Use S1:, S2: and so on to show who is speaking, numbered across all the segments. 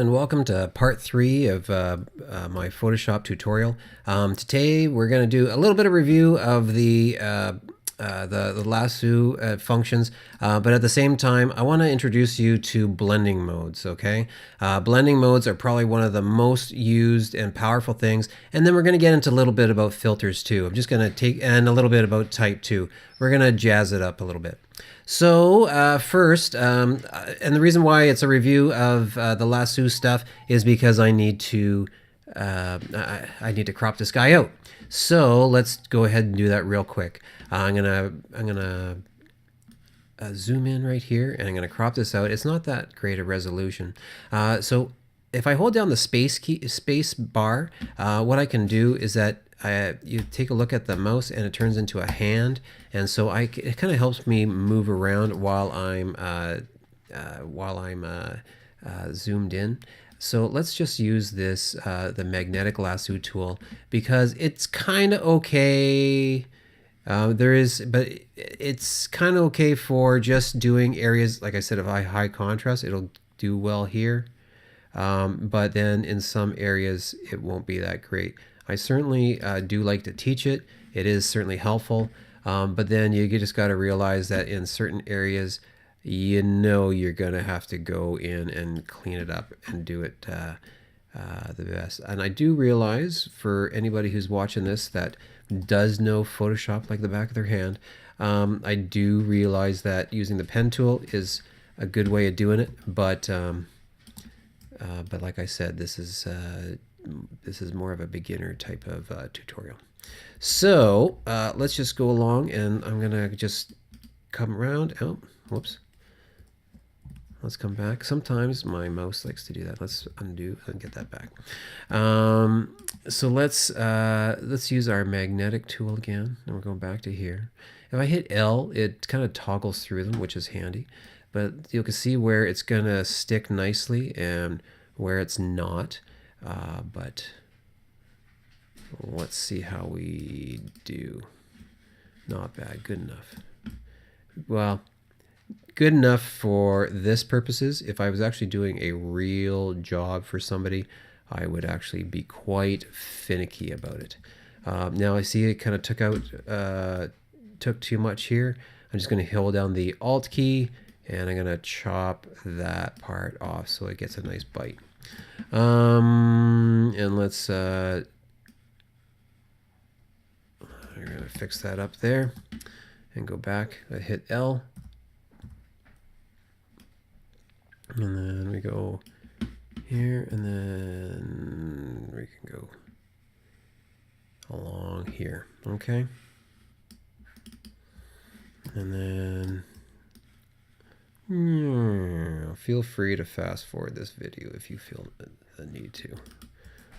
S1: and welcome to part 3 of my Photoshop tutorial. Today we're going to do a little bit of review of the lasso functions, but at the same time I want to introduce you to blending modes. Okay, blending modes are probably one of the most used and powerful things, and then we're going to get into a little bit about filters too. I'm just going to take, and a little bit about type 2. We're going to jazz it up a little bit. So first, and the reason why it's a review of the lasso stuff is because I need to crop this guy out. So let's go ahead and do that real quick. I'm gonna zoom in right here, and I'm gonna crop this out. It's not that great a resolution. So if I hold down the space bar, what I can do is that you take a look at the mouse and it turns into a hand, and so it kind of helps me move around while I'm zoomed in. So let's just use this the magnetic lasso tool, because it's kind of okay. But it's kind of okay for just doing areas, like I said, of high contrast. It'll do well here, but then in some areas it won't be that great. I certainly do like to teach it. It is certainly helpful, but then you just got to realize that in certain areas, you're going to have to go in and clean it up and do it the best. And I do realize, for anybody who's watching this that does know Photoshop like the back of their hand, I do realize that using the pen tool is a good way of doing it, but like I said, this is more of a beginner type of tutorial. So let's just go along, and I'm gonna just come around. Oh, whoops. Let's come back. Sometimes my mouse likes to do that. Let's undo and get that back. So let's use our magnetic tool again, and we're going back to here. If I hit L, it kind of toggles through them, which is handy. But you can see where it's gonna stick nicely and where it's not. But let's see how we do. Not bad, good enough. Well, good enough for this purposes. If I was actually doing a real job for somebody, I would actually be quite finicky about it. Now I see it kind of took too much here. I'm just going to hold down the Alt key, and I'm going to chop that part off so it gets a nice bite. And let's we're gonna fix that up there and go back. I hit L, and then we go here, and then we can go along here. Okay, and then feel free to fast forward this video if you feel the need to.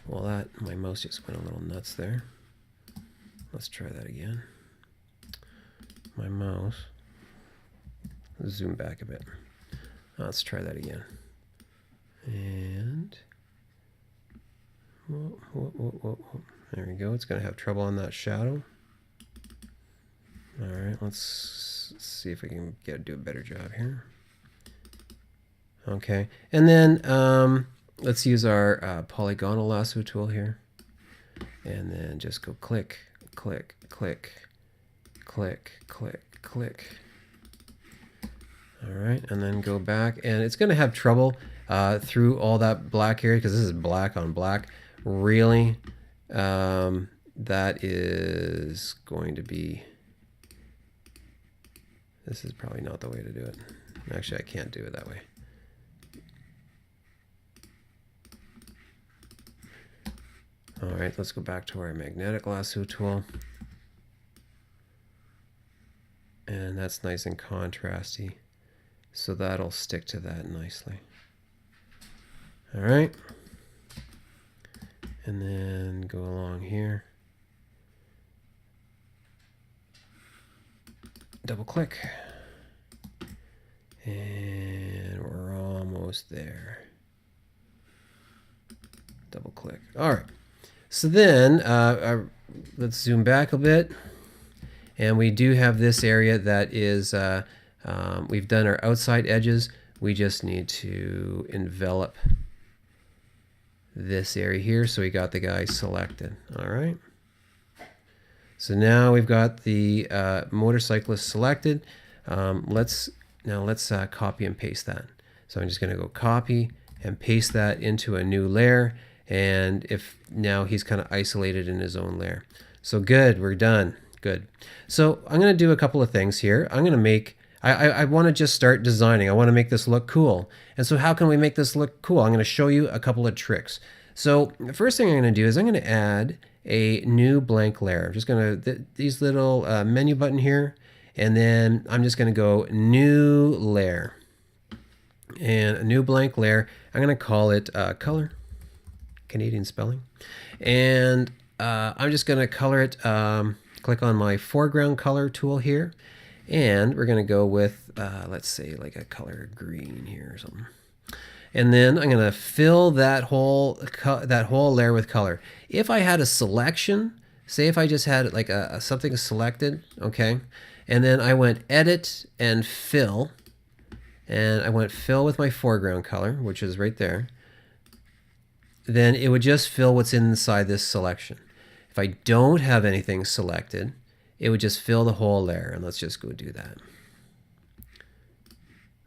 S1: Well, my mouse just went a little nuts there. Let's try that again. My mouse. Let's zoom back a bit. Let's try that again. And whoa. There we go. It's going to have trouble on that shadow. All right, let's see if we can do a better job here. Okay, and then let's use our polygonal lasso tool here, and then just go click, click, click, click, click, click. All right, and then go back, and it's going to have trouble through all that black area, because this is black on black. Really, that is going to be. This is probably not the way to do it. Actually, I can't do it that way. All right, let's go back to our magnetic lasso tool. And that's nice and contrasty, so that'll stick to that nicely. All right. And then go along here. Double click. And we're almost there. Double click. All right. So then let's zoom back a bit. And we do have this area that is, we've done our outside edges. We just need to envelop this area here. So we got the guy selected. All right. So now we've got the motorcyclist selected. Let's copy and paste that. So I'm just going to go copy and paste that into a new layer. And if now he's kind of isolated in his own layer. So good, we're done. Good. So I'm going to do a couple of things here. I'm going to make, I want to just start designing. I want to make this look cool. And so how can we make this look cool? I'm going to show you a couple of tricks. So the first thing I'm going to do is I'm going to add a new blank layer. I'm just going to, these little menu button here, and then I'm just going to go new layer. And a new blank layer. I'm going to call it color, Canadian spelling. And I'm just going to color it, click on my foreground color tool here. And we're going to go with, let's say like a color green here or something. And then I'm going to fill that whole layer with color. If I had a selection, say if I just had like something selected, okay, and then I went edit and fill, and I went fill with my foreground color, which is right there, then it would just fill what's inside this selection. If I don't have anything selected, it would just fill the whole layer, and let's just go do that.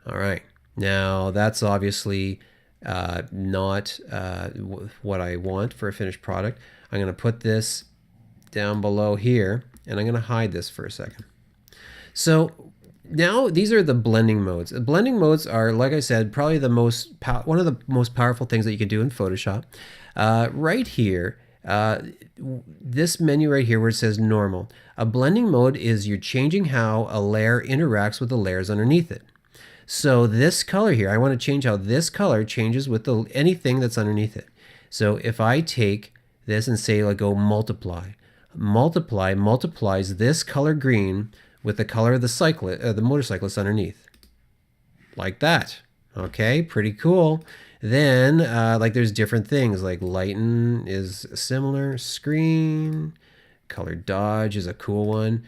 S1: All right. Now, that's obviously not what I want for a finished product. I'm going to put this down below here, and I'm going to hide this for a second. So now these are the blending modes. The blending modes are, like I said, probably the one of the most powerful things that you can do in Photoshop. Right here, this menu right here where it says normal. A blending mode is you're changing how a layer interacts with the layers underneath it. So this color here, I want to change how this color changes with anything that's underneath it. So if I take this and say, like, go multiply multiplies this color green with the color of the motorcyclist underneath, like that. Okay, pretty cool. Then, like, there's different things like lighten is similar, screen, color dodge is a cool one.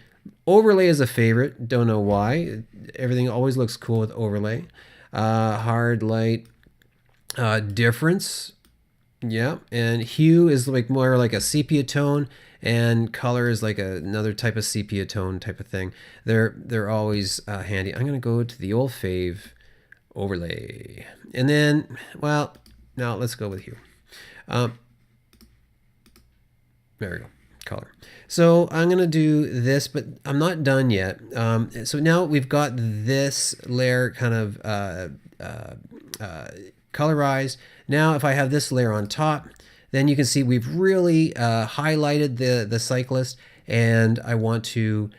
S1: Overlay is a favorite. Don't know why. Everything always looks cool with overlay. Hard light, difference. Yeah, and hue is like more like a sepia tone, and color is like another type of sepia tone type of thing. They're always handy. I'm gonna go to the old fave overlay, and then, well, now let's go with hue. There we go. Color. So I'm going to do this, but I'm not done yet. So now we've got this layer kind of colorized. Now if I have this layer on top, then you can see we've really highlighted the cyclist, and I want to,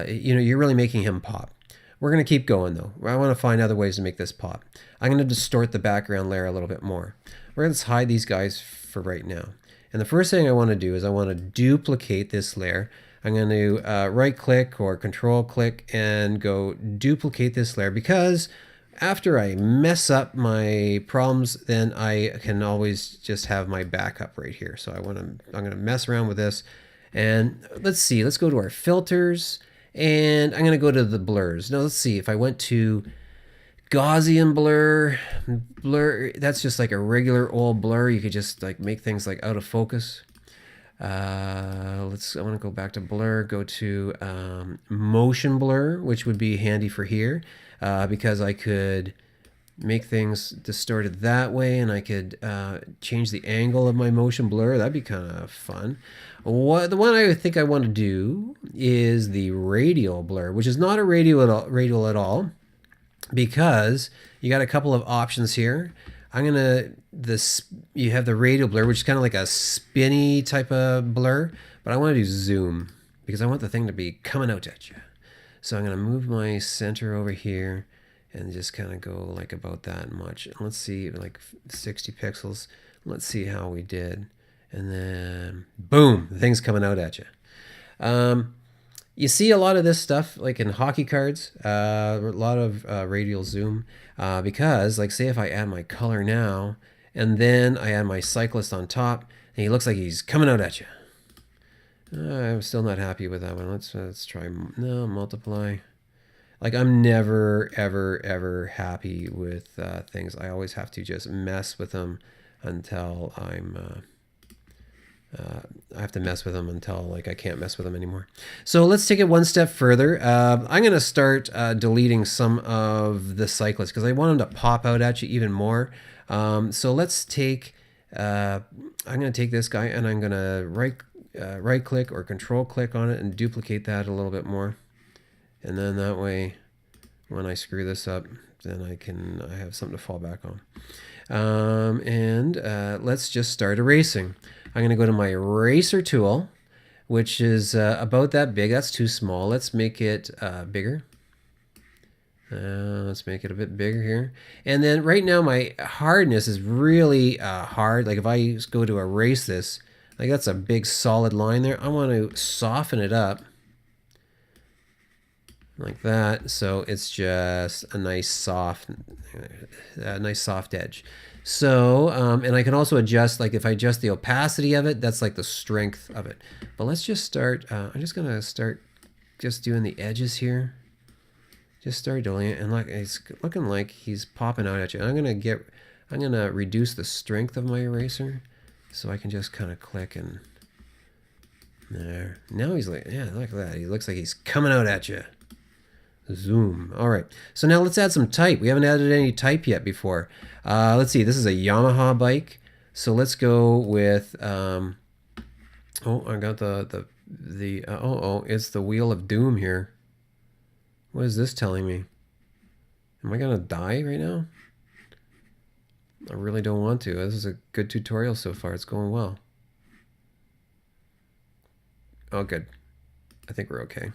S1: you're really making him pop. We're going to keep going though. I want to find other ways to make this pop. I'm going to distort the background layer a little bit more. We're going to hide these guys for right now. And the first thing I want to do is I want to duplicate this layer. I'm going to right click or control click and go duplicate this layer, because after I mess up my problems, then I can always just have my backup right here. So I'm going to mess around with this, and let's see, let's go to our filters, and I'm going to go to the blurs. Now let's see, if I went to Gaussian blur, that's just like a regular old blur. You could just like make things like out of focus. I want to go back to blur, go to motion blur, which would be handy for here, because I could make things distorted that way, and I could change the angle of my motion blur. That'd be kind of fun. The one I think I want to do is the radial blur, which is not a radial at all, because you got a couple of options here. You have the radial blur, which is kind of like a spinny type of blur, but I want to do zoom because I want the thing to be coming out at you. So I'm going to move my center over here and just kind of go like about that much. And let's see, like 60 pixels. Let's see how we did. And then boom, the thing's coming out at you. You see a lot of this stuff like in hockey cards, a lot of radial zoom, because like say if I add my color now and then I add my cyclist on top, and he looks like he's coming out at you. I'm still not happy with that one. Let's try multiply. Like I'm never ever happy with things. I always have to just mess with them until I have to mess with them until like I can't mess with them anymore. So let's take it one step further. I'm going to start deleting some of the cyclists because I want them to pop out at you even more. So let's take, I'm going to take this guy and I'm going to right click or control click on it and duplicate that a little bit more. And then that way, when I screw this up, then I have something to fall back on. Let's just start erasing. I'm going to go to my eraser tool, which is about that big. That's too small. Let's make it bigger. Let's make it a bit bigger here. And then right now my hardness is really hard. Like if I go to erase this, like that's a big solid line there. I want to soften it up like that, so it's just a nice soft edge. So and I can also adjust, like if I adjust the opacity of it, that's like the strength of it. But let's just start. I'm just gonna start just doing the edges here. Just start doing it, and like it's looking like he's popping out at you. I'm gonna reduce the strength of my eraser, so I can just kind of click and there. Now he's like, yeah, look at that. He looks like he's coming out at you. Zoom. All right. So now let's add some type. We haven't added any type yet before. Let's see. This is a Yamaha bike. So let's go with. Oh, I got it's the Wheel of Doom here. What is this telling me? Am I gonna die right now? I really don't want to. This is a good tutorial so far. It's going well. Oh, good. I think we're okay.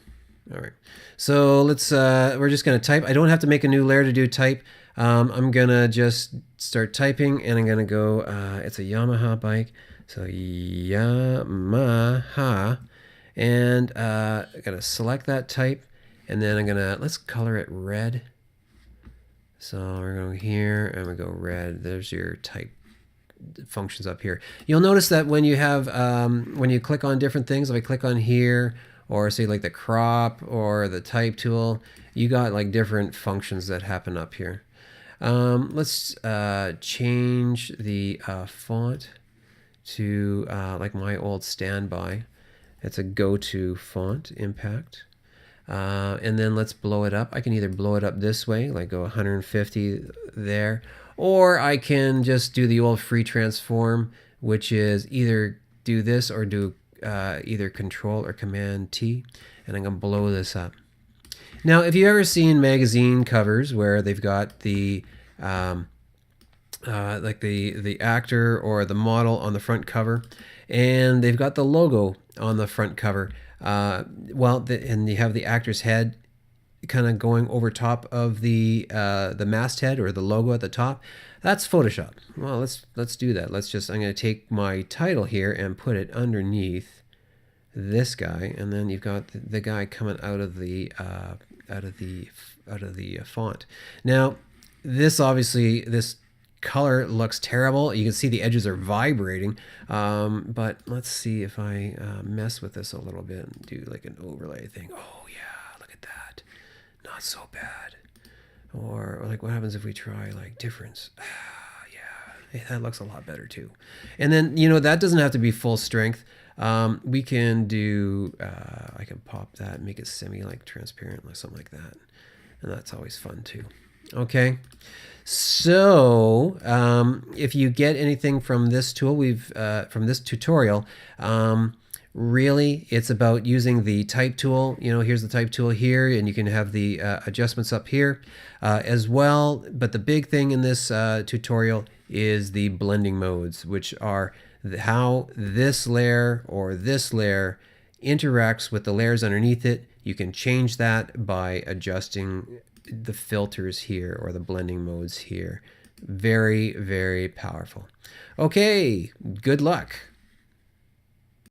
S1: All right, so let's, we're just gonna type. I don't have to make a new layer to do type. I'm gonna just start typing and I'm gonna go, it's a Yamaha bike. So Yamaha, and I gotta select that type and then let's color it red. So we're going here and we go red. There's your type functions up here. You'll notice that when you have, when you click on different things, if I click on here, or say like the crop or the type tool, you got like different functions that happen up here. Let's change the font to like my old standby. It's a go-to font, Impact. And then let's blow it up. I can either blow it up this way, like go 150 there, or I can just do the old free transform, which is either do this or do either Control or Command T, and I'm gonna blow this up. Now, if you've ever seen magazine covers where they've got the like the actor or the model on the front cover, and they've got the logo on the front cover, and you have the actor's head kind of going over top of the masthead or the logo at the top. That's Photoshop. Well, let's do that. I'm going to take my title here and put it underneath this guy, and then you've got the guy coming out of the font. Now, this color looks terrible. You can see the edges are vibrating, but let's see if I mess with this a little bit and do like an overlay thing. Oh yeah, look at that. Not so bad. Or like what happens if we try like difference? Yeah, that looks a lot better too. And then, that doesn't have to be full strength. We can do, I can pop that, make it like transparent or something like that. And that's always fun too. Okay. So if you get anything from this tool, from this tutorial, really it's about using the type tool. Here's the type tool here, and you can have the adjustments up here as well. But the big thing in this tutorial is the blending modes, which are how this layer or this layer interacts with the layers underneath it. You can change that by adjusting the filters here or the blending modes here. Very, very powerful. Okay, good luck.